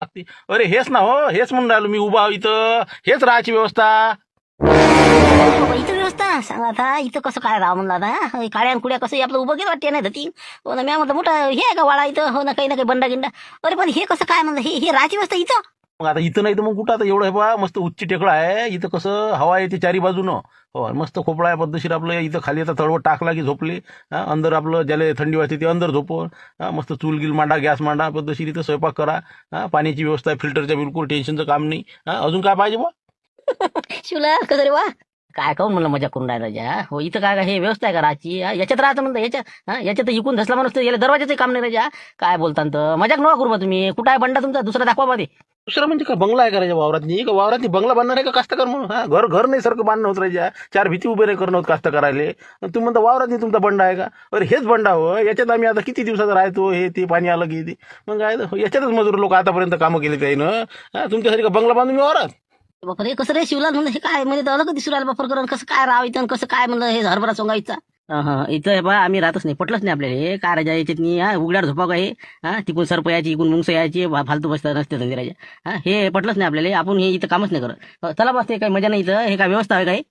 लागते. अरे हेच ना हो, हेच म्हणून राहिलो मी उभा इथं, हेच राहायची व्यवस्था. बाबा, इथं व्यवस्था सांगा आता, इथं कसं काय राव म्हणलं आता, हे काड्या आणि कुड्या कसं आपलं उभं गेलं वाटते नाही धती. हो ना, मी म्हटलं मोठं हे आहे का वाडा इथं, हो ना, काही ना काही बंडा गिंडा. अरे पण हे कसं काय म्हणलं, हे राहायची व्यवस्था इथं. मग आता इथं नाही तर मग कुठं, आता एवढं हे बा मस्त उच्च टेकडं आहे इथं, कसं हवा येते चारी बाजूनं. हो, मस्त खोपळा आहे पद्धतशीर आपलं इथं, खाली आता तळवट टाकला की झोपले. हा, अंदर आपलं ज्याला थंडी वाजते ते अंदर झोपव. हा, मस्त चूल गिल मांडा, गॅस मांडा, पद्धतशीर इथं स्वयंपाक करा. हा, पाण्याची व्यवस्था आहे, फिल्टरच्या बिलकुल टेन्शनचं काम नाही. हा, अजून काय पाहिजे बा. शिवला कसं रे वा. काय कहून म्हणलं मजा करून राहिला ज्या, हो इथं काय हे व्यवस्था आहे का राहायची, याच्यात राहतं म्हणलं याच्यात. हा, याच्यात इकून धसला माणूस तर याला दरवाजाचं काम नाही राजा. काय बोलता तर मजाक नका करू बा तुम्ही, कुठं आहे बंडा तुमचा दुसरा दाखवा बा ते. दुसरं म्हणजे काय बंगला आहे करायच्या वावरातनी, का वावरातनी बंगला बांधणार आहे का कास्तकार म्हणून. हा, घर घर नाही सारखं बांधणं होत राहायच्या, चार भीती उभे नाही करणं होत कास्त करायले. तुम्ही म्हणता वावरातनी तुमचा बंडा आहे का. अरे हेच बंडा हो, याच्यात आम्ही आता किती दिवसाचा राहतो, हे ते पाणी आलं की ते. मग काय याच्यातच मजूर लोक आतापर्यंत कामं केले त्यानं. हा, तुमच्यासाठी का बंगला बांधून मी वावरात. बापर हे कसं रे शिवला म्हणलं, हे काय म्हणजे अलग दिसू राहिलं बापर करून, कसं काय राव इथं, कसं काय म्हणलं हे हरभरा सोंगायचा. हा, इथं हे बा आम्ही राहतच नाही, पटलंच नाही आपल्याला हे काय राजा याच्यात नाही. हा, उघड्यावर झोपा काय हा, तिकून सरप यायची, इकून मुंगस यायची, फालतू बसता नसते धंदे राजा. हा, हे पटलंच नाही आपल्याला, आपण हे इथं कामच नाही करत. चला बस, ते काही मजा नाही इथं, हे काय व्यवस्था आहे काय.